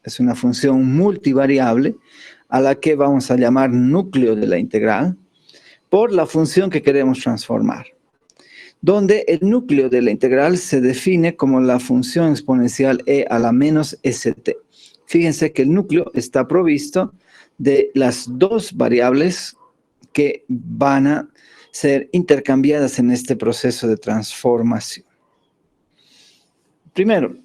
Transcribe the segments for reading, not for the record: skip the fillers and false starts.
Es una función multivariable a la que vamos a llamar núcleo de la integral por la función que queremos transformar, donde el núcleo de la integral se define como la función exponencial e a la menos st. Fíjense que el núcleo está provisto de las dos variables que van a ser intercambiadas en este proceso de transformación. Primero,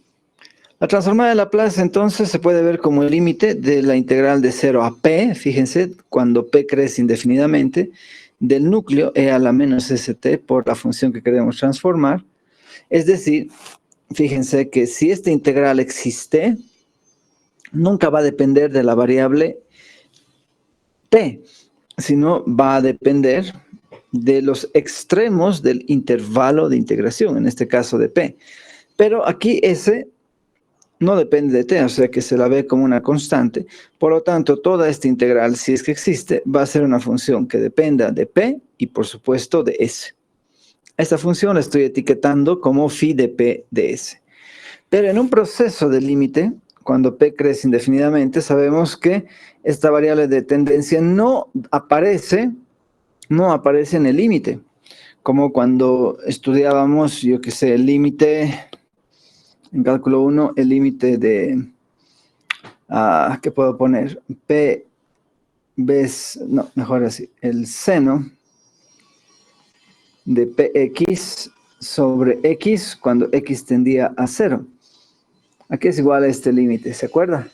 la transformada de Laplace entonces se puede ver como el límite de la integral de 0 a p, fíjense, cuando p crece indefinidamente, del núcleo e a la menos st por la función que queremos transformar. Es decir, fíjense que si esta integral existe, nunca va a depender de la variable p, sino va a depender de los extremos del intervalo de integración, en este caso de p. Pero aquí S no depende de t, o sea que se la ve como una constante. Por lo tanto, toda esta integral, si es que existe, va a ser una función que dependa de p y, por supuesto, de s. Esta función la estoy etiquetando como phi de p de s. Pero en un proceso de límite, cuando p crece indefinidamente, sabemos que esta variable de tendencia no aparece en el límite, como cuando estudiábamos, yo qué sé, el límite, en cálculo 1, el límite de, ¿qué puedo poner? P ves, no, mejor así, el seno de px sobre x cuando x tendía a 0. Aquí es igual a este límite, ¿se acuerda?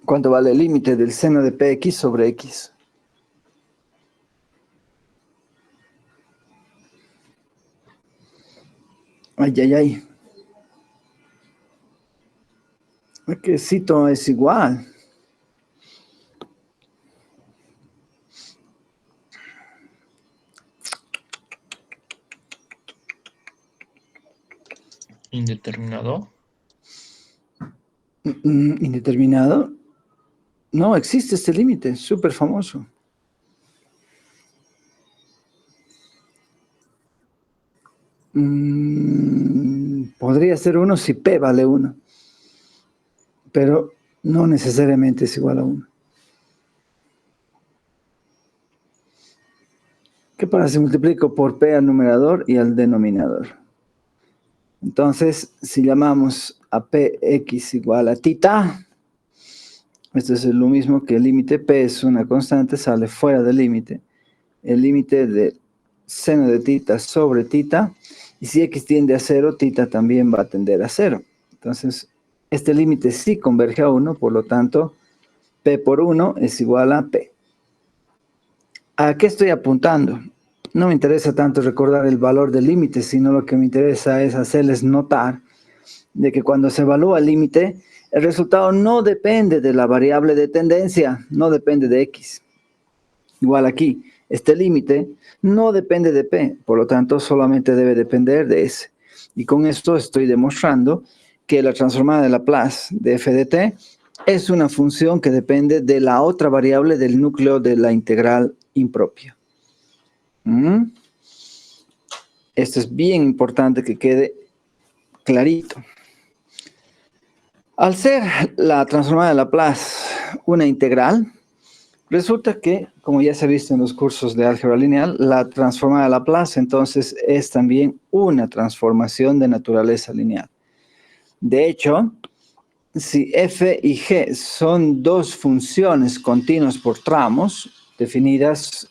¿Cuánto vale el límite del seno de px sobre x? Ay, ay, ay. ¿Qué cito es igual? ¿Indeterminado? ¿Indeterminado? No, existe este límite, súper famoso. Podría ser 1 si p vale 1, pero no necesariamente es igual a 1. ¿Qué pasa si multiplico por p al numerador y al denominador? Entonces, si llamamos a px igual a tita, esto es lo mismo que el límite p es una constante, sale fuera del límite. El límite de seno de tita sobre tita, y si x tiende a 0, tita también va a tender a 0. Entonces, este límite sí converge a 1, por lo tanto, p por 1 es igual a p. ¿A qué estoy apuntando? No me interesa tanto recordar el valor del límite, sino lo que me interesa es hacerles notar de que cuando se evalúa el límite, el resultado no depende de la variable de tendencia, no depende de x. Igual aquí, este límite no depende de p, por lo tanto solamente debe depender de s. Y con esto estoy demostrando que la transformada de Laplace de f de t es una función que depende de la otra variable del núcleo de la integral impropia. Esto es bien importante que quede clarito. Al ser la transformada de Laplace una integral, resulta que, como ya se ha visto en los cursos de álgebra lineal, la transformada de Laplace entonces es también una transformación de naturaleza lineal. De hecho, si f y g son dos funciones continuas por tramos, definidas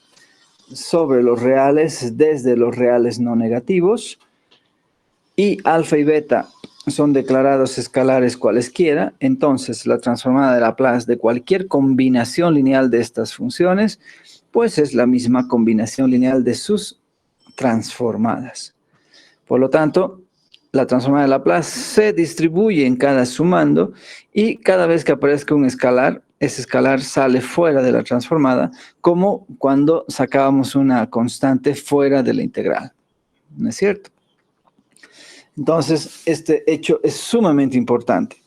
sobre los reales desde los reales no negativos, y alfa y beta son declarados escalares cualesquiera, entonces la transformada de Laplace de cualquier combinación lineal de estas funciones, pues es la misma combinación lineal de sus transformadas. Por lo tanto, la transformada de Laplace se distribuye en cada sumando y cada vez que aparezca un escalar, ese escalar sale fuera de la transformada, como cuando sacábamos una constante fuera de la integral. ¿No es cierto? Entonces, este hecho es sumamente importante.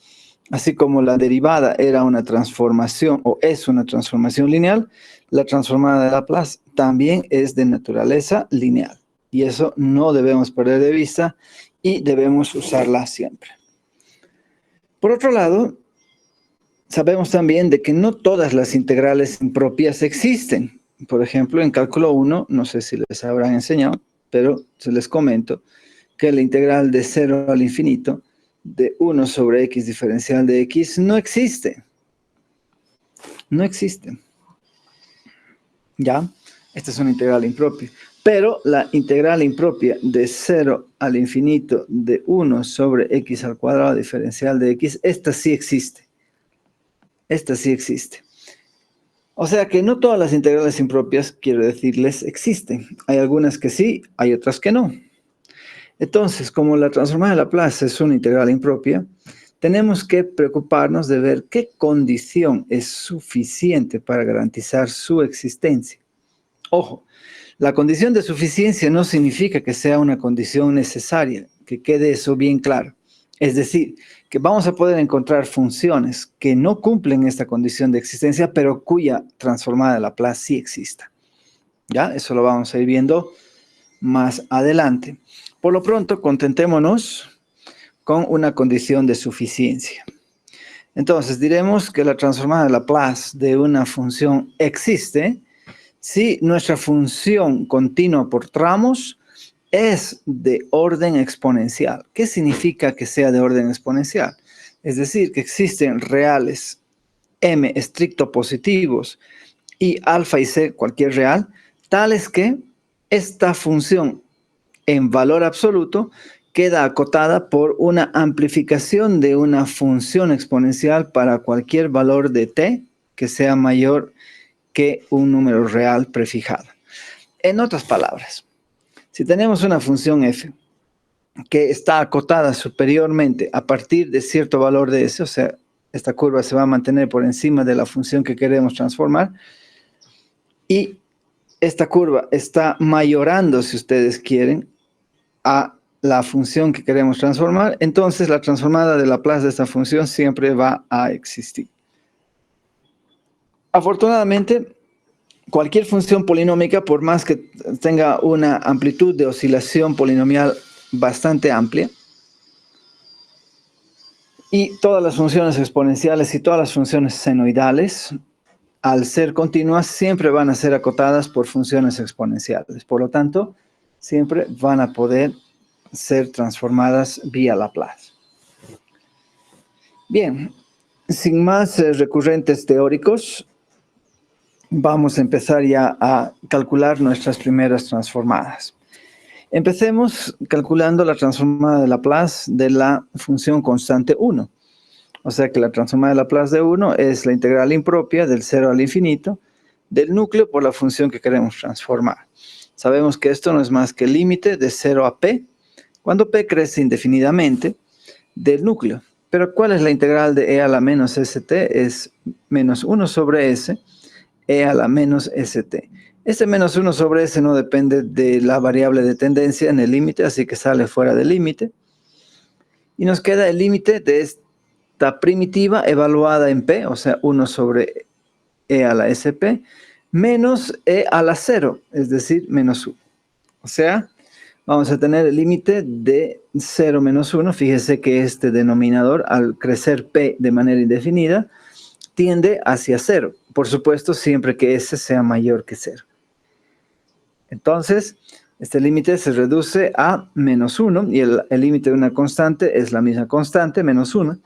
Así como la derivada era una transformación o es una transformación lineal, la transformada de Laplace también es de naturaleza lineal. Y eso no debemos perder de vista y debemos usarla siempre. Por otro lado, sabemos también de que no todas las integrales impropias existen. Por ejemplo, en cálculo 1, no sé si les habrán enseñado, pero se les comento que la integral de 0 al infinito de 1 sobre x diferencial de x no existe. No existe. ¿Ya? Esta es una integral impropia. Pero la integral impropia de 0 al infinito de 1 sobre x al cuadrado diferencial de x, esta sí existe. Esta sí existe. O sea que no todas las integrales impropias, quiero decirles, existen. Hay algunas que sí, hay otras que no. Entonces, como la transformada de Laplace es una integral impropia, tenemos que preocuparnos de ver qué condición es suficiente para garantizar su existencia. Ojo, la condición de suficiencia no significa que sea una condición necesaria, que quede eso bien claro. Es decir, que vamos a poder encontrar funciones que no cumplen esta condición de existencia, pero cuya transformada de Laplace sí exista. ¿Ya? Eso lo vamos a ir viendo más adelante. Por lo pronto, contentémonos con una condición de suficiencia. Entonces, diremos que la transformada de Laplace de una función existe si nuestra función continua por tramos es de orden exponencial. ¿Qué significa que sea de orden exponencial? Es decir, que existen reales m estricto positivos y alfa y c cualquier real, tales que esta función en valor absoluto queda acotada por una amplificación de una función exponencial para cualquier valor de t que sea mayor que un número real prefijado. En otras palabras, si tenemos una función f que está acotada superiormente a partir de cierto valor de s, o sea, esta curva se va a mantener por encima de la función que queremos transformar, y esta curva está mayorando, si ustedes quieren, a la función que queremos transformar, entonces la transformada de Laplace de esta función siempre va a existir. Afortunadamente, cualquier función polinómica, por más que tenga una amplitud de oscilación polinomial bastante amplia, y todas las funciones exponenciales y todas las funciones senoidales, al ser continuas, siempre van a ser acotadas por funciones exponenciales. Por lo tanto, siempre van a poder ser transformadas vía Laplace. Bien, sin más recurrentes teóricos, vamos a empezar ya a calcular nuestras primeras transformadas. Empecemos calculando la transformada de Laplace de la función constante 1. O sea que la transformada de Laplace de 1 es la integral impropia del 0 al infinito del núcleo por la función que queremos transformar. Sabemos que esto no es más que el límite de 0 a p, cuando p crece indefinidamente, del núcleo. Pero ¿cuál es la integral de e a la menos st? Es menos 1 sobre s, e a la menos st. Este menos 1 sobre s no depende de la variable de tendencia en el límite, así que sale fuera del límite. Y nos queda el límite de esta primitiva evaluada en p, o sea, 1 sobre e a la sp, menos e a la 0, es decir, menos 1. O sea, vamos a tener el límite de 0 menos 1. Fíjese que este denominador, al crecer p de manera indefinida, tiende hacia 0. Por supuesto, siempre que s sea mayor que 0. Entonces, este límite se reduce a menos 1 y el límite de una constante es la misma constante, menos 1.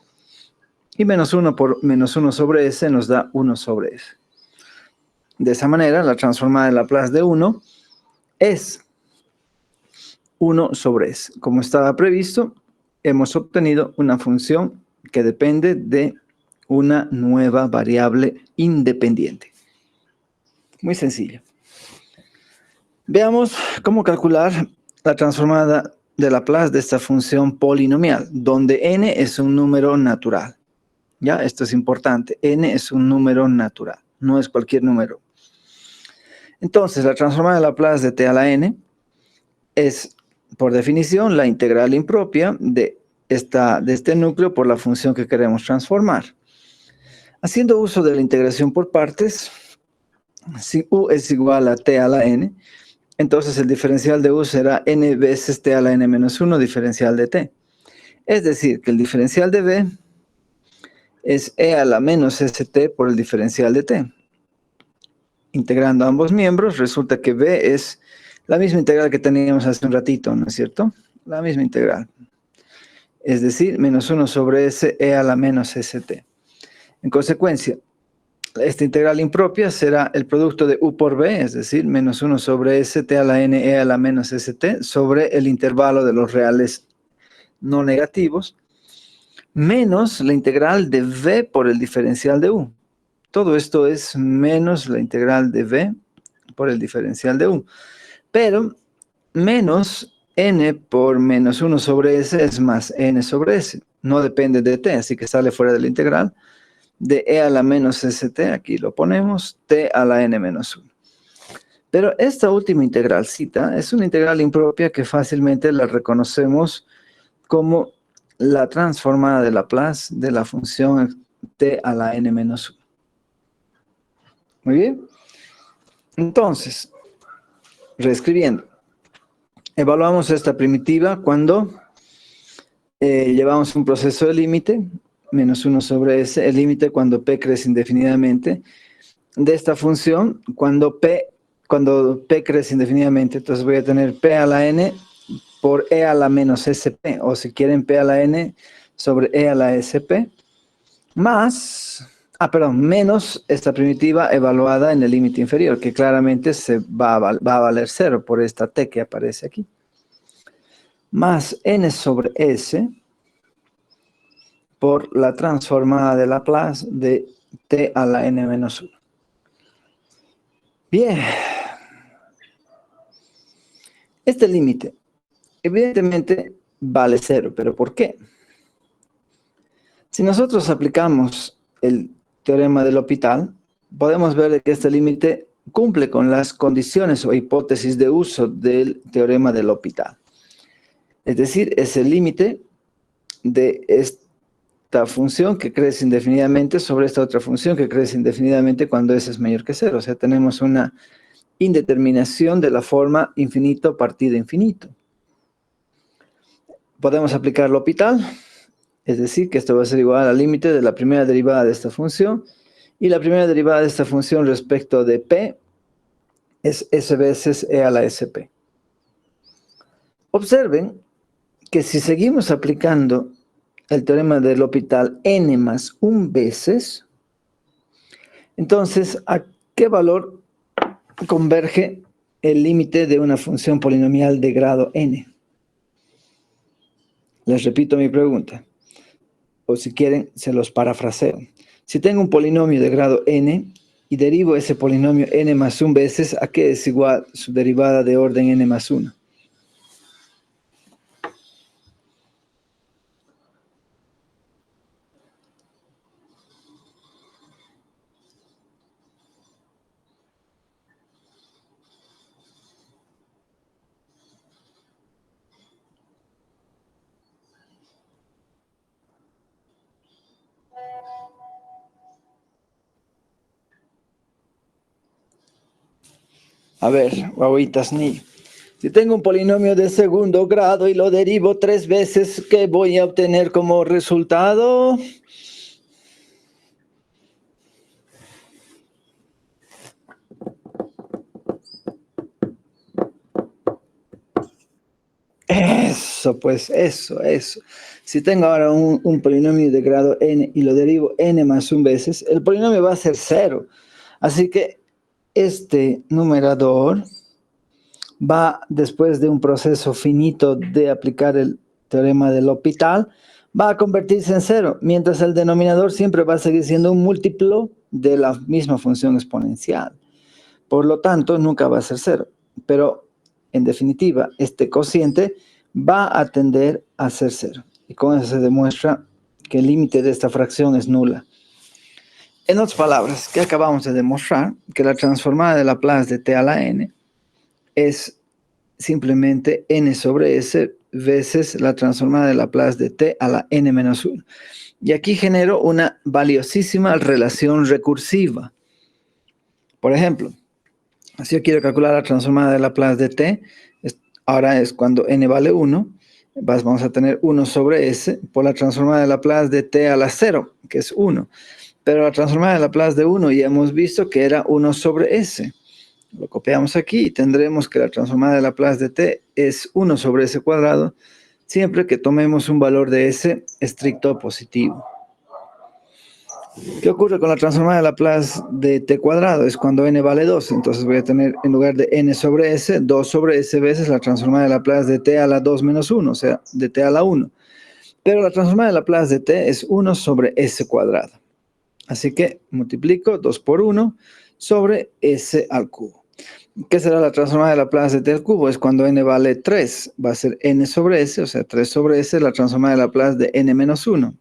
Y menos 1 por menos 1 sobre s nos da 1 sobre s. De esa manera, la transformada de Laplace de 1 es 1 sobre s. Como estaba previsto, hemos obtenido una función que depende de una nueva variable independiente. Muy sencillo. Veamos cómo calcular la transformada de Laplace de esta función polinomial, donde n es un número natural. ¿Ya? Esto es importante. N es un número natural, no es cualquier número. Entonces, la transformada de Laplace de t a la n es, por definición, la integral impropia de de este núcleo por la función que queremos transformar. Haciendo uso de la integración por partes, si u es igual a t a la n, entonces el diferencial de u será n veces t a la n menos 1 diferencial de t. Es decir, que el diferencial de b es e a la menos st por el diferencial de t. Integrando ambos miembros, resulta que b es la misma integral que teníamos hace un ratito, ¿no es cierto? La misma integral. Es decir, menos 1 sobre s e a la menos st. En consecuencia, esta integral impropia será el producto de u por b, es decir, menos 1 sobre s t a la n e a la menos st sobre el intervalo de los reales no negativos, menos la integral de v por el diferencial de u. Todo esto es menos la integral de v por el diferencial de u. Pero menos n por menos 1 sobre s es más n sobre s. No depende de t, así que sale fuera de la integral. De e a la menos st, aquí lo ponemos, t a la n menos 1. Pero esta última integralcita es una integral impropia que fácilmente la reconocemos como la transformada de Laplace de la función t a la n menos 1. Muy bien. Entonces, reescribiendo, evaluamos esta primitiva cuando llevamos un proceso de límite, menos 1 sobre s, el límite cuando p crece indefinidamente, de esta función cuando p crece indefinidamente. Entonces voy a tener p a la n por e a la menos sp, o si quieren p a la n sobre e a la sp, más, menos esta primitiva evaluada en el límite inferior, que claramente va a valer 0 por esta t que aparece aquí, más n sobre s por la transformada de Laplace de t a la n menos 1. Bien, este límite evidentemente vale 0, pero ¿por qué? Si nosotros aplicamos el teorema del L'Hopital, podemos ver que este límite cumple con las condiciones o hipótesis de uso del teorema del L'Hopital. Es decir, es el límite de esta función que crece indefinidamente sobre esta otra función que crece indefinidamente cuando s es mayor que 0. O sea, tenemos una indeterminación de la forma infinito partido infinito. Podemos aplicar L'Hopital, es decir, que esto va a ser igual al límite de la primera derivada de esta función, y la primera derivada de esta función respecto de p es s veces e a la sp. Observen que si seguimos aplicando el teorema del L'Hopital n más 1 veces, entonces, ¿a qué valor converge el límite de una función polinomial de grado n? Les repito mi pregunta, o si quieren, se los parafraseo. Si tengo un polinomio de grado n y derivo ese polinomio n más 1 veces, ¿a qué es igual su derivada de orden n más 1? A ver, guaguitas ni. Si tengo un polinomio de segundo grado y lo derivo 3 veces, ¿qué voy a obtener como resultado? Eso, pues, eso. Si tengo ahora un polinomio de grado n y lo derivo n más 1 veces, el polinomio va a ser 0. Así que este numerador va, después de un proceso finito de aplicar el teorema del L'Hopital, va a convertirse en 0, mientras el denominador siempre va a seguir siendo un múltiplo de la misma función exponencial. Por lo tanto, nunca va a ser 0. Pero, en definitiva, este cociente va a tender a ser 0. Y con eso se demuestra que el límite de esta fracción es nula. En otras palabras, que acabamos de demostrar que la transformada de Laplace de t a la n es simplemente n sobre s veces la transformada de Laplace de t a la n menos 1. Y aquí genero una valiosísima relación recursiva. Por ejemplo, si yo quiero calcular la transformada de Laplace de t, ahora es cuando n vale 1, vamos a tener 1 sobre s por la transformada de Laplace de t a la 0, que es 1. Pero la transformada de Laplace de 1 ya hemos visto que era 1 sobre s. Lo copiamos aquí y tendremos que la transformada de Laplace de t es 1 sobre s cuadrado, siempre que tomemos un valor de s estricto positivo. ¿Qué ocurre con la transformada de Laplace de t cuadrado? Es cuando n vale 2, entonces voy a tener en lugar de n sobre s, 2 sobre s veces la transformada de Laplace de t a la 2 menos 1, o sea, de t a la 1. Pero la transformada de Laplace de t es 1 sobre s cuadrado. Así que multiplico 2 por 1 sobre s al cubo. ¿Qué será la transformada de Laplace de t al cubo? Es cuando n vale 3, va a ser n sobre s, o sea, 3 sobre s, la transformada de Laplace de n menos 1.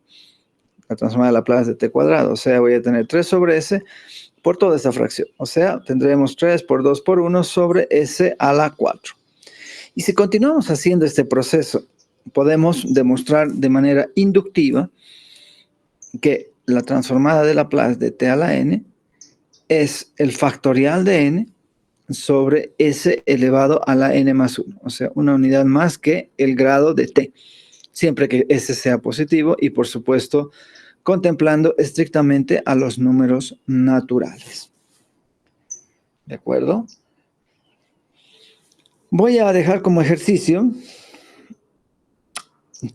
La transformada de Laplace de t cuadrado, o sea, voy a tener 3 sobre s por toda esta fracción. O sea, tendremos 3 por 2 por 1 sobre s a la 4. Y si continuamos haciendo este proceso, podemos demostrar de manera inductiva que la transformada de Laplace de t a la n es el factorial de n sobre s elevado a la n más 1. O sea, una unidad más que el grado de t, siempre que s sea positivo y, por supuesto, contemplando estrictamente a los números naturales. ¿De acuerdo? Voy a dejar como ejercicio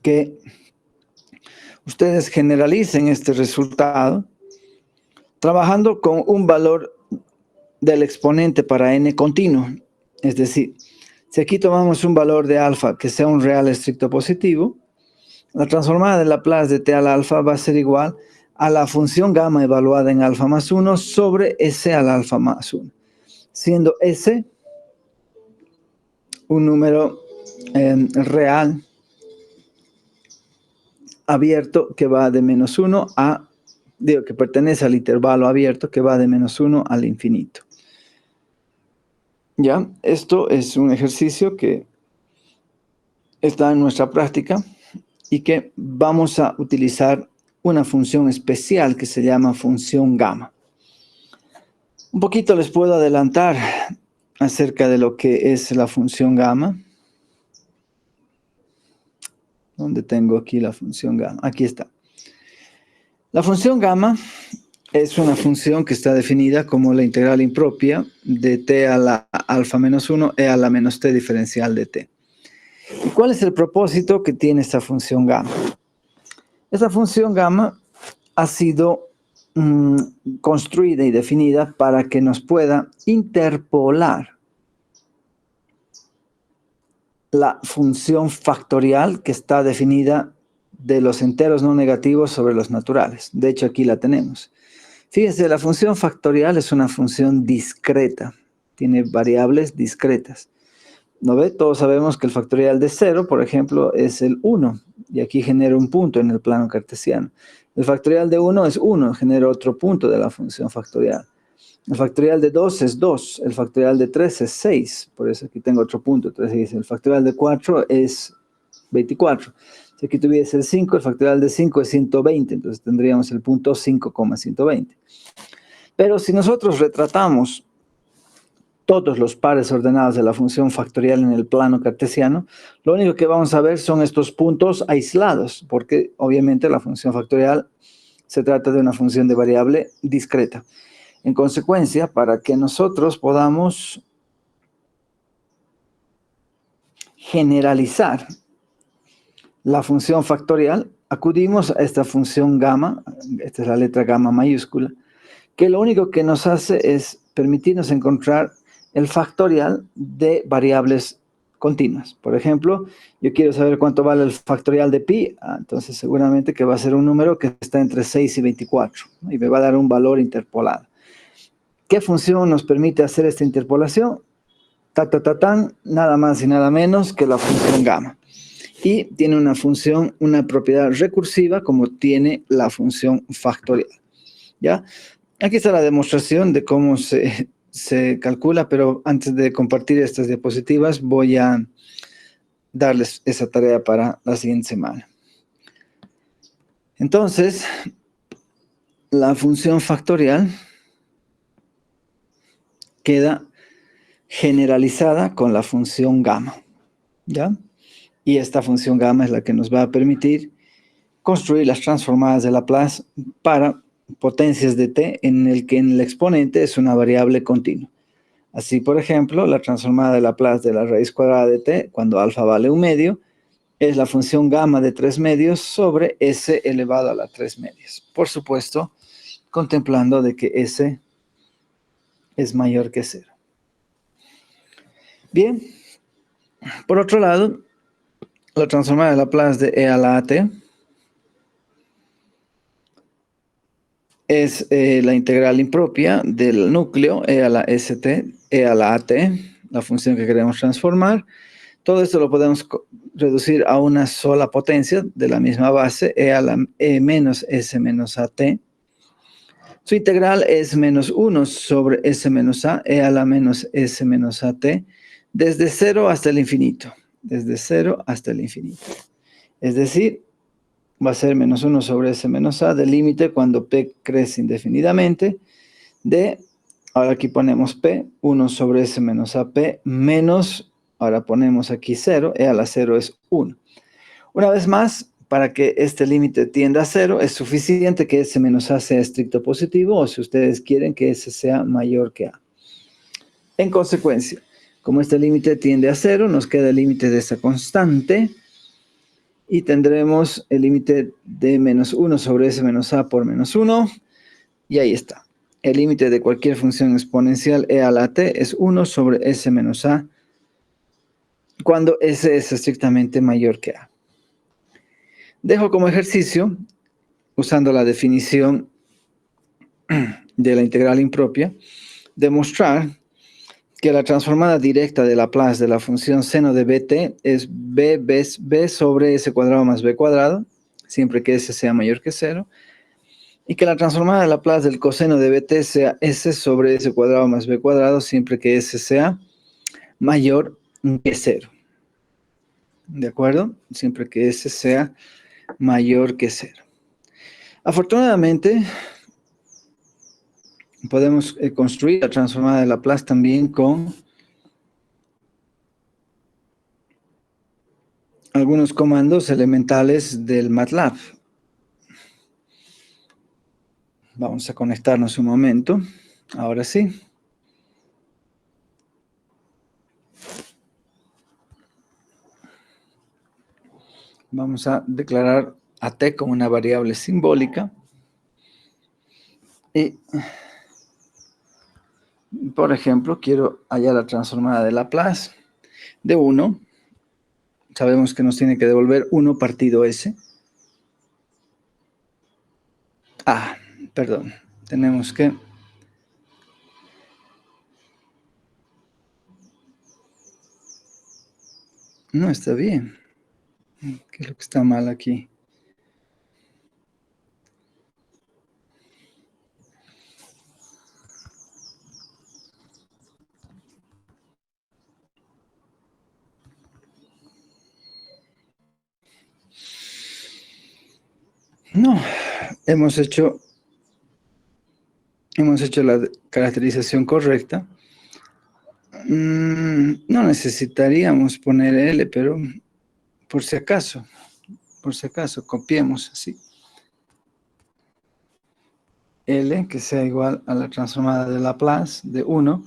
que ustedes generalicen este resultado trabajando con un valor del exponente para n continuo. Es decir, si aquí tomamos un valor de alfa que sea un real estricto positivo, la transformada de Laplace de t al alfa va a ser igual a la función gamma evaluada en alfa más 1 sobre s al alfa más 1, siendo s un número real abierto que va de menos 1 a, que pertenece al intervalo abierto que va de menos 1 al infinito. ¿Ya? Esto es un ejercicio que está en nuestra práctica y que vamos a utilizar una función especial que se llama función gamma. Un poquito les puedo adelantar acerca de lo que es la función gamma. ¿Dónde tengo aquí la función gamma? Aquí está. La función gamma es una función que está definida como la integral impropia de t a la alfa menos 1 e a la menos t diferencial de t. ¿Y cuál es el propósito que tiene esta función gamma? Esta función gamma ha sido construida y definida para que nos pueda interpolar la función factorial que está definida de los enteros no negativos sobre los naturales. De hecho, aquí la tenemos. Fíjense, la función factorial es una función discreta. Tiene variables discretas. ¿No ve? Todos sabemos que el factorial de 0, por ejemplo, es el 1. Y aquí genera un punto en el plano cartesiano. El factorial de 1 es 1, genera otro punto de la función factorial. El factorial de 2 es 2, el factorial de 3 es 6, por eso aquí tengo otro punto. Entonces dice, el factorial de 4 es 24. Si aquí tuviese el 5, el factorial de 5 es 120, entonces tendríamos el punto 5,120. Pero si nosotros retratamos todos los pares ordenados de la función factorial en el plano cartesiano, lo único que vamos a ver son estos puntos aislados, porque obviamente la función factorial se trata de una función de variable discreta. En consecuencia, para que nosotros podamos generalizar la función factorial, acudimos a esta función gamma, esta es la letra gamma mayúscula, que lo único que nos hace es permitirnos encontrar el factorial de variables continuas. Por ejemplo, yo quiero saber cuánto vale el factorial de pi, entonces seguramente que va a ser un número que está entre 6 y 24, ¿no? Y me va a dar un valor interpolado. ¿Qué función nos permite hacer esta interpolación? Nada más y nada menos que la función gamma. Y tiene una función, una propiedad recursiva como tiene la función factorial. ¿Ya? Aquí está la demostración de cómo se calcula, pero antes de compartir estas diapositivas voy a darles esa tarea para la siguiente semana. Entonces, la función factorial queda generalizada con la función gamma, ¿ya? Y esta función gamma es la que nos va a permitir construir las transformadas de Laplace para potencias de t en el que en el exponente es una variable continua. Así, por ejemplo, la transformada de Laplace de la raíz cuadrada de t, cuando alfa vale 1/2, es la función gamma de 3/2 sobre s elevado a la 3/2. Por supuesto, contemplando de que s es mayor que 0. Bien, por otro lado, la transformada de Laplace de e a la at es la integral impropia del núcleo e a la st, e a la at, la función que queremos transformar. Todo esto lo podemos reducir a una sola potencia de la misma base, e a la e menos s menos at. Su integral es menos 1 sobre s menos a, e a la menos s menos at, desde 0 hasta el infinito. Desde 0 hasta el infinito. Es decir, va a ser menos 1 sobre s menos a del límite cuando p crece indefinidamente de, ahora aquí ponemos p, 1 sobre s menos a p, menos, ahora ponemos aquí 0, e a la 0 es 1. Una vez más, para que este límite tienda a 0, es suficiente que s menos a sea estricto positivo, o si ustedes quieren que s sea mayor que a. En consecuencia, como este límite tiende a 0, nos queda el límite de esa constante, y tendremos el límite de menos 1 sobre s menos a por menos 1, y ahí está. El límite de cualquier función exponencial e a la t es 1 sobre s menos a, cuando s es estrictamente mayor que a. Dejo como ejercicio, usando la definición de la integral impropia, demostrar que la transformada directa de Laplace de la función seno de bt es b sobre s cuadrado más b cuadrado, siempre que s sea mayor que 0, y que la transformada de Laplace del coseno de bt sea s sobre s cuadrado más b cuadrado, siempre que s sea mayor que 0. ¿De acuerdo? Siempre que s sea mayor que 0. Afortunadamente, podemos construir la transformada de Laplace también con algunos comandos elementales del MATLAB. Vamos a conectarnos un momento. Ahora sí. Vamos a declarar a t como una variable simbólica. Y, por ejemplo, quiero hallar la transformada de Laplace de 1. Sabemos que nos tiene que devolver 1 partido s. Perdón. Tenemos que... No, está bien. ¿Qué es lo que está mal aquí? No, hemos hecho la caracterización correcta. No necesitaríamos poner L, pero por si acaso, copiemos así. L, que sea igual a la transformada de Laplace de 1.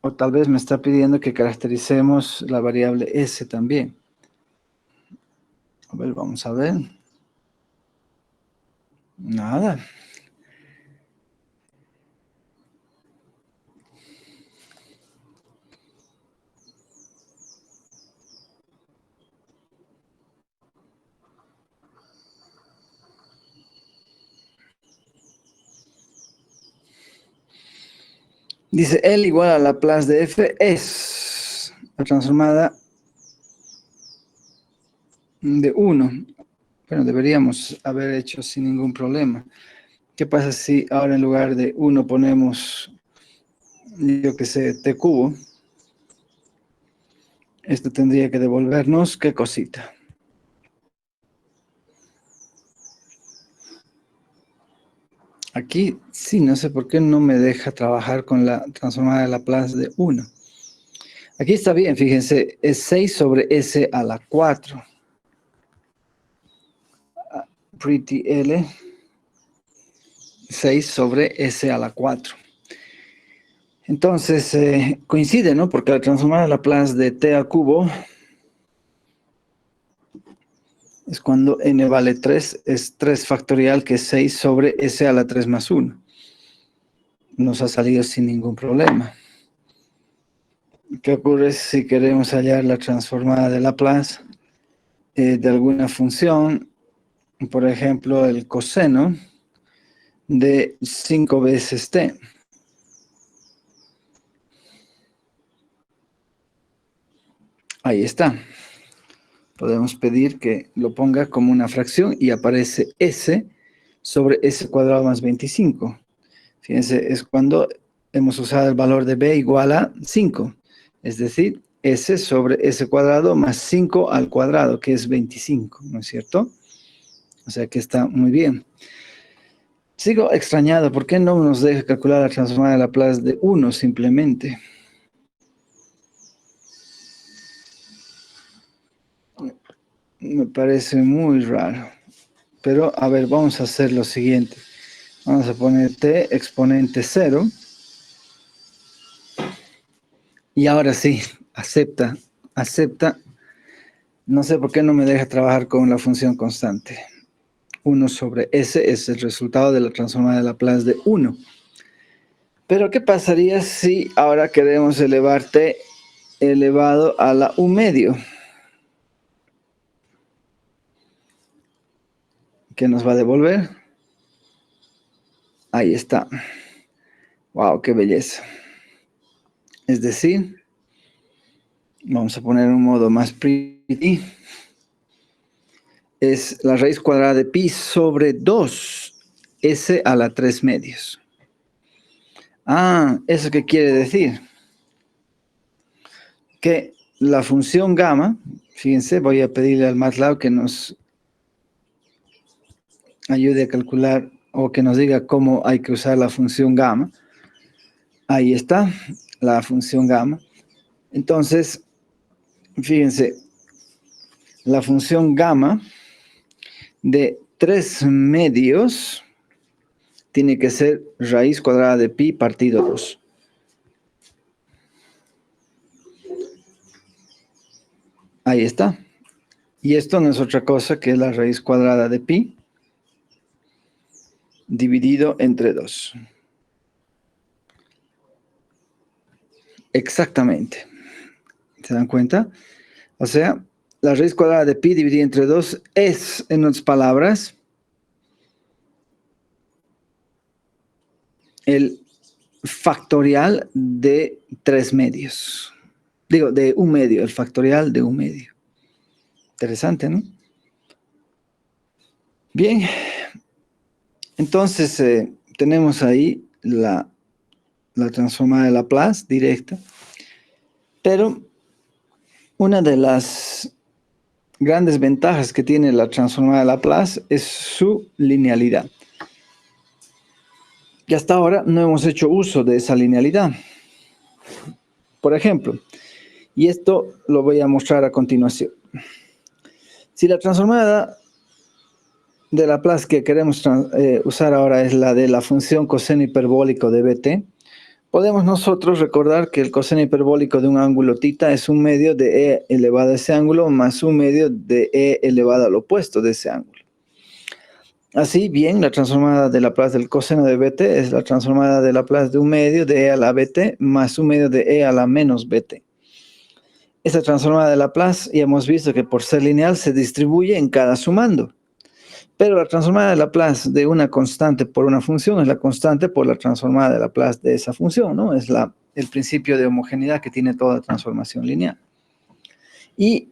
O tal vez me está pidiendo que caractericemos la variable S también. A ver, vamos a ver. Nada. Dice L igual a Laplace de F es la transformada de 1. Bueno, deberíamos haber hecho sin ningún problema. ¿Qué pasa si ahora en lugar de 1 ponemos, yo qué sé, t cubo? Esto tendría que devolvernos, ¿qué cosita? Aquí sí, no sé por qué no me deja trabajar con la transformada de Laplace de 1. Aquí está bien, fíjense, es 6 sobre S a la 4. Pretty L, 6 sobre S a la 4. Entonces, coincide, ¿no? Porque la transformada de Laplace de T a cubo es cuando n vale 3, es 3 factorial, que es 6 sobre S a la 3 más 1. Nos ha salido sin ningún problema. ¿Qué ocurre si queremos hallar la transformada de Laplace de alguna función? Por ejemplo, el coseno de 5 veces t. Ahí está. Podemos pedir que lo ponga como una fracción y aparece s sobre s cuadrado más 25. Fíjense, es cuando hemos usado el valor de b igual a 5. Es decir, s sobre s cuadrado más 5 al cuadrado, que es 25, ¿no es cierto? O sea que está muy bien. Sigo extrañado, ¿por qué no nos deja calcular la transformada de Laplace de 1 simplemente? Me parece muy raro. Pero, a ver, vamos a hacer lo siguiente. Vamos a poner t exponente 0. Y ahora sí, acepta, acepta. No sé por qué no me deja trabajar con la función constante. 1 sobre s es el resultado de la transformada de Laplace de 1. Pero, ¿qué pasaría si ahora queremos elevar t elevado a la 1 medio? ¿Qué nos va a devolver? Ahí está. ¡Wow! ¡Qué belleza! Es decir, vamos a poner un modo más pretty. Es la raíz cuadrada de pi sobre 2 s a la 3 medios. Ah, ¿eso qué quiere decir? Que la función gamma, fíjense, voy a pedirle al MATLAB que nos ayude a calcular o que nos diga cómo hay que usar la función gamma. Ahí está, la función gamma. Entonces, fíjense, la función gamma de 3 medios tiene que ser raíz cuadrada de pi partido 2. Ahí está. Y esto no es otra cosa que la raíz cuadrada de pi dividido entre 2. Exactamente. ¿Se dan cuenta? O sea, la raíz cuadrada de pi dividida entre 2 es, en otras palabras, el factorial de 3 medios. Digo, de 1 medio, el factorial de 1 medio. Interesante, ¿no? Bien, entonces tenemos ahí la transformada de Laplace directa, pero una de las grandes ventajas que tiene la transformada de Laplace es su linealidad. Y hasta ahora no hemos hecho uso de esa linealidad. Por ejemplo, y esto lo voy a mostrar a continuación. Si la transformada de Laplace que queremos usar ahora es la de la función coseno hiperbólico de bt, podemos nosotros recordar que el coseno hiperbólico de un ángulo θ es un medio de e elevado a ese ángulo más un medio de e elevado al opuesto de ese ángulo. Así bien, la transformada de Laplace del coseno de bt es la transformada de Laplace de un medio de e a la bt más un medio de e a la menos bt. Esta transformada de Laplace ya hemos visto que por ser lineal se distribuye en cada sumando. Pero la transformada de Laplace de una constante por una función es la constante por la transformada de Laplace de esa función, ¿no? Es el principio de homogeneidad que tiene toda transformación lineal. Y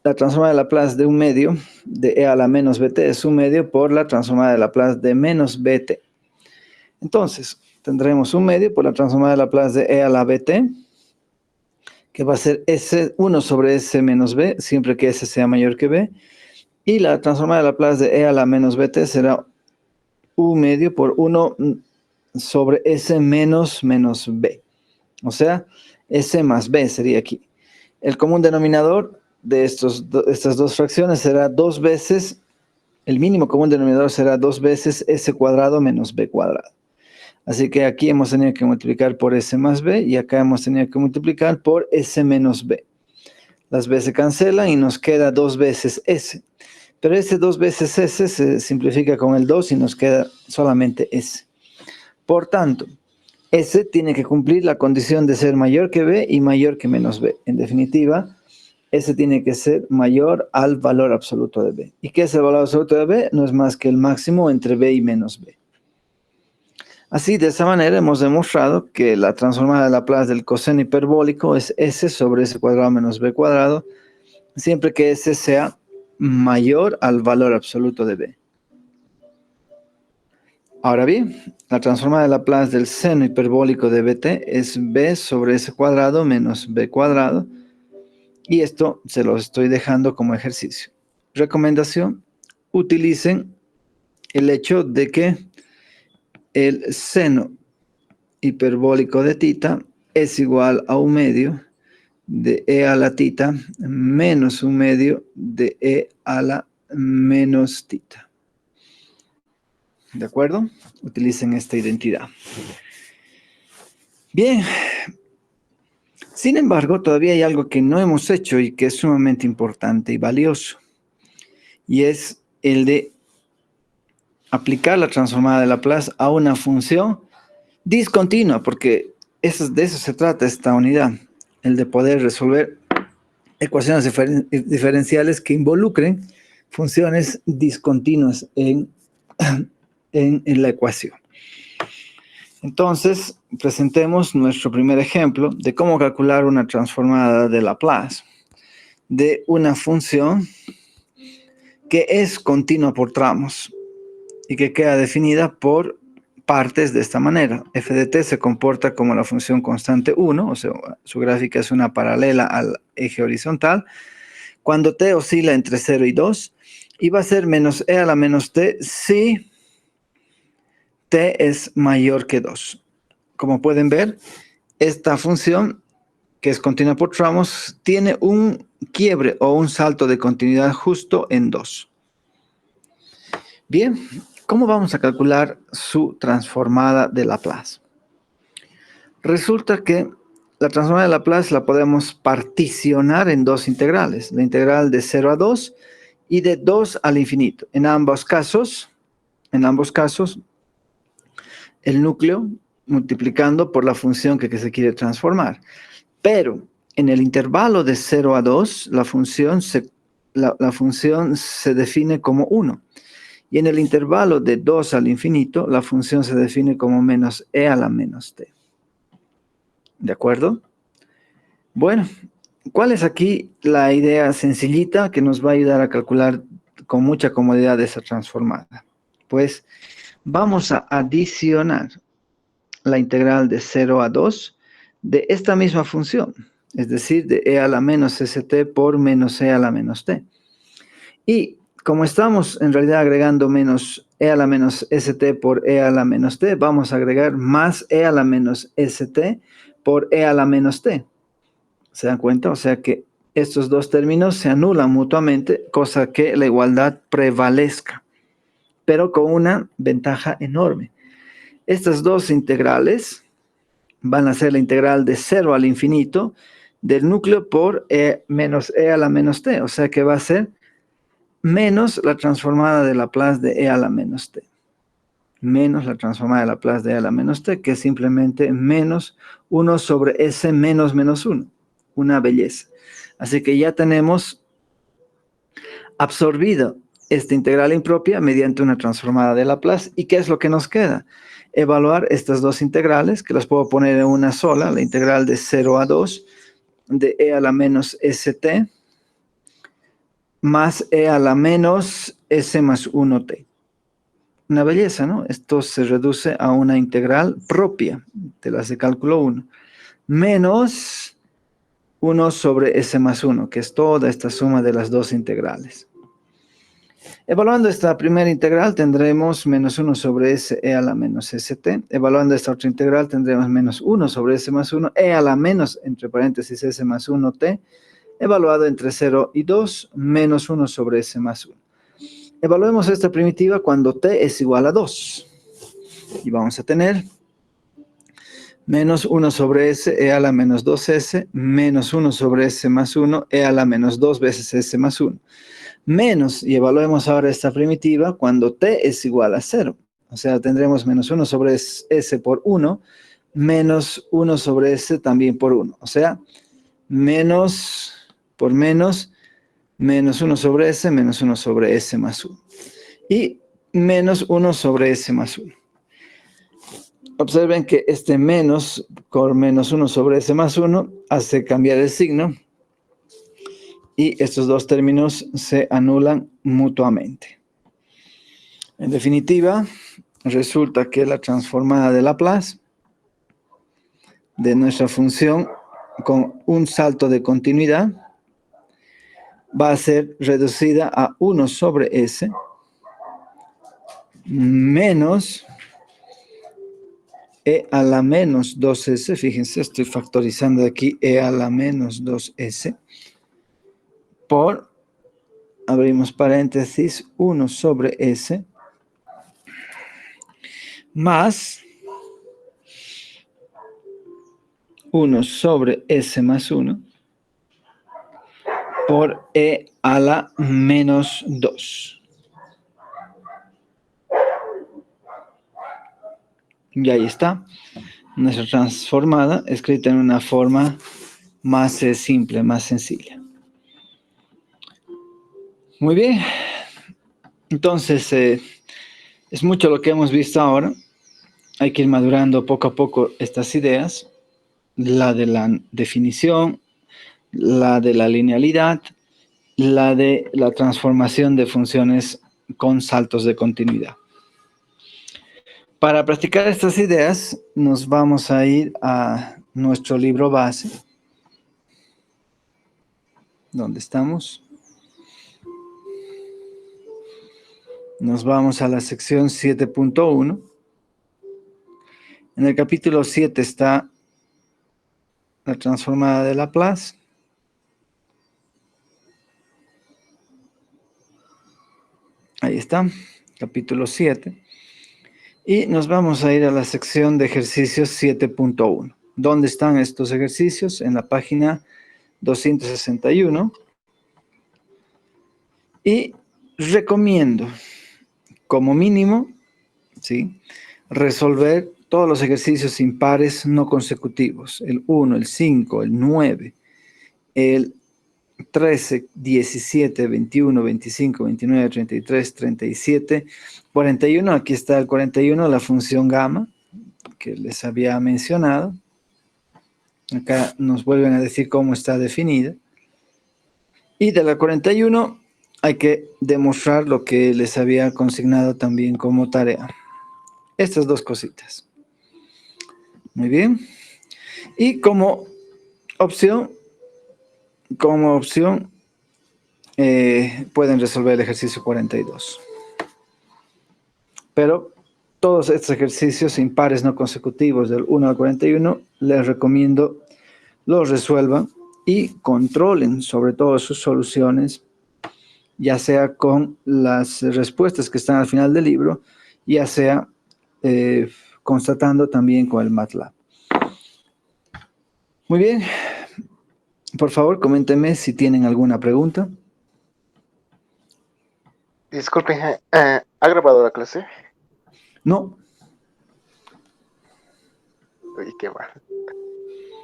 la transformada de Laplace de un medio de e a la menos bt es un medio por la transformada de Laplace de menos bt. Entonces, tendremos un medio por la transformada de Laplace de e a la bt, que va a ser S1 sobre S menos B, siempre que S sea mayor que B. Y la transformada de Laplace de E a la menos BT será U medio por 1 sobre S menos B. O sea, S más B sería aquí. El común denominador de estas dos fracciones será 2 veces, el mínimo común denominador será 2 veces S cuadrado menos B cuadrado. Así que aquí hemos tenido que multiplicar por S más B y acá hemos tenido que multiplicar por S menos B. Las B se cancelan y nos queda 2 veces S. Pero ese 2 veces S se simplifica con el 2 y nos queda solamente S. Por tanto, S tiene que cumplir la condición de ser mayor que B y mayor que menos B. En definitiva, S tiene que ser mayor al valor absoluto de B. ¿Y qué es el valor absoluto de B? No es más que el máximo entre B y menos B. Así, de esa manera, hemos demostrado que la transformada de Laplace del coseno hiperbólico es S sobre S cuadrado menos B cuadrado, siempre que S sea mayor al valor absoluto de B. Ahora bien, la transformada de Laplace del seno hiperbólico de BT es B sobre S cuadrado menos B cuadrado, y esto se los estoy dejando como ejercicio. Recomendación: utilicen el hecho de que el seno hiperbólico de tita es igual a un medio de E a la tita menos un medio de E a la menos tita. ¿De acuerdo? Utilicen esta identidad. Bien. Sin embargo, todavía hay algo que no hemos hecho y que es sumamente importante y valioso. Y es el de aplicar la transformada de Laplace a una función discontinua, porque de eso se trata esta unidad, el de poder resolver ecuaciones diferenciales que involucren funciones discontinuas en la ecuación. Entonces, presentemos nuestro primer ejemplo de cómo calcular una transformada de Laplace de una función que es continua por tramos y que queda definida por partes de esta manera. F de t se comporta como la función constante 1, o sea, su gráfica es una paralela al eje horizontal, cuando t oscila entre 0 y 2, y va a ser menos e a la menos t si t es mayor que 2. Como pueden ver, esta función, que es continua por tramos, tiene un quiebre o un salto de continuidad justo en 2. Bien, ¿cómo vamos a calcular su transformada de Laplace? Resulta que la transformada de Laplace la podemos particionar en dos integrales, la integral de 0 a 2 y de 2 al infinito. En ambos casos, el núcleo multiplicando por la función que se quiere transformar. Pero en el intervalo de 0 a 2, la función se define como 1. Y en el intervalo de 2 al infinito, la función se define como menos e a la menos t. ¿De acuerdo? Bueno, ¿cuál es aquí la idea sencillita que nos va a ayudar a calcular con mucha comodidad esa transformada? Pues vamos a adicionar la integral de 0 a 2 de esta misma función, es decir, de e a la menos st por menos e a la menos t. Y como estamos en realidad agregando menos e a la menos st por e a la menos t, vamos a agregar más e a la menos st por e a la menos t. ¿Se dan cuenta? O sea que estos dos términos se anulan mutuamente, cosa que la igualdad prevalezca, pero con una ventaja enorme. Estas dos integrales van a ser la integral de 0 al infinito del núcleo por menos e a la menos t, o sea que va a ser menos la transformada de Laplace de e a la menos t, menos la transformada de Laplace de e a la menos t, que es simplemente menos 1 sobre s menos menos 1, una belleza. Así que ya tenemos absorbido esta integral impropia mediante una transformada de Laplace. ¿Y qué es lo que nos queda? Evaluar estas dos integrales, que las puedo poner en una sola, la integral de 0 a 2 de e a la menos st más e a la menos s más 1t. Una belleza, ¿no? Esto se reduce a una integral propia de las de cálculo 1. Menos 1 sobre S más 1, que es toda esta suma de las dos integrales. Evaluando esta primera integral tendremos menos 1 sobre S e a la menos st. Evaluando esta otra integral tendremos menos 1 sobre S más 1 e a la menos, entre paréntesis, S más 1 t, evaluado entre 0 y 2, menos 1 sobre S más 1. Evaluemos esta primitiva cuando t es igual a 2. Y vamos a tener menos 1 sobre S e a la menos 2S, menos 1 sobre S más 1 e a la menos 2 veces S más 1. Menos, y evaluemos ahora esta primitiva cuando t es igual a 0. O sea, tendremos menos 1 sobre S por 1, menos 1 sobre S también por 1. O sea, menos por menos 1 sobre S, menos 1 sobre S más 1. Y menos 1 sobre S más 1. Observen que este menos con menos 1 sobre S más 1 hace cambiar el signo y estos dos términos se anulan mutuamente. En definitiva, resulta que la transformada de Laplace de nuestra función con un salto de continuidad va a ser reducida a 1 sobre S menos e a la menos 2S, fíjense, estoy factorizando aquí e a la menos 2S, por, abrimos paréntesis, 1 sobre S, más 1 sobre S más 1, por e a la menos 2. Y ahí está, nuestra transformada, escrita en una forma más simple, más sencilla. Muy bien, entonces es mucho lo que hemos visto ahora. Hay que ir madurando poco a poco estas ideas, la de la definición, la de la linealidad, la de la transformación de funciones con saltos de continuidad. Para practicar estas ideas, nos vamos a ir a nuestro libro base. ¿Dónde estamos? Nos vamos a la sección 7.1. En el capítulo 7 está la transformada de Laplace. Ahí está, capítulo 7. Y nos vamos a ir a la sección de ejercicios 7.1. ¿Dónde están estos ejercicios? En la página 261. Y recomiendo, como mínimo, ¿sí?, resolver todos los ejercicios impares no consecutivos. El 1, el 5, el 9, el 13, 17, 21, 25, 29, 33, 37, 41. Aquí está el 41, la función gamma, que les había mencionado. Acá nos vuelven a decir cómo está definida. Y de la 41 hay que demostrar lo que les había consignado también como tarea. Estas dos cositas. Muy bien. Y como opción, pueden resolver el ejercicio 42. Pero todos estos ejercicios impares no consecutivos del 1 al 41, les recomiendo los resuelvan y controlen sobre todo sus soluciones, ya sea con las respuestas que están al final del libro, ya sea constatando también con el MATLAB. Muy bien. Por favor, coméntenme si tienen alguna pregunta. Disculpe, ¿ha grabado la clase? No. Uy, qué mal.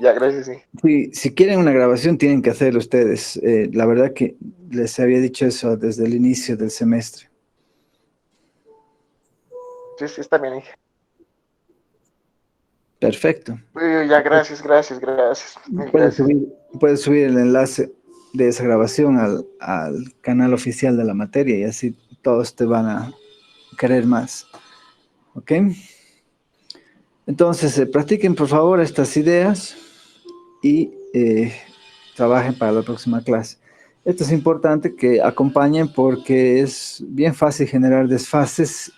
Ya, gracias, sí. Si quieren una grabación, tienen que hacerlo ustedes. La verdad que les había dicho eso desde el inicio del semestre. Sí, sí, está bien. Perfecto. Uy, ya, gracias. Puedes subir el enlace de esa grabación al canal oficial de la materia y así todos te van a querer más. ¿Ok? Entonces, practiquen por favor estas ideas y trabajen para la próxima clase. Esto es importante que acompañen porque es bien fácil generar desfases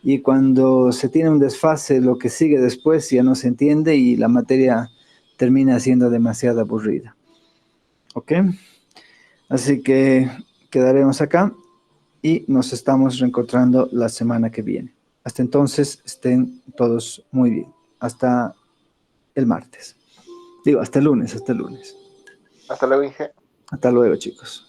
y cuando se tiene un desfase, lo que sigue después ya no se entiende y la materia termina siendo demasiado aburrida. ¿Ok? Así que quedaremos acá y nos estamos reencontrando la semana que viene. Hasta entonces, estén todos muy bien. Hasta el martes. Digo, hasta el lunes, hasta el lunes. Hasta luego, Inge. Hasta luego, chicos.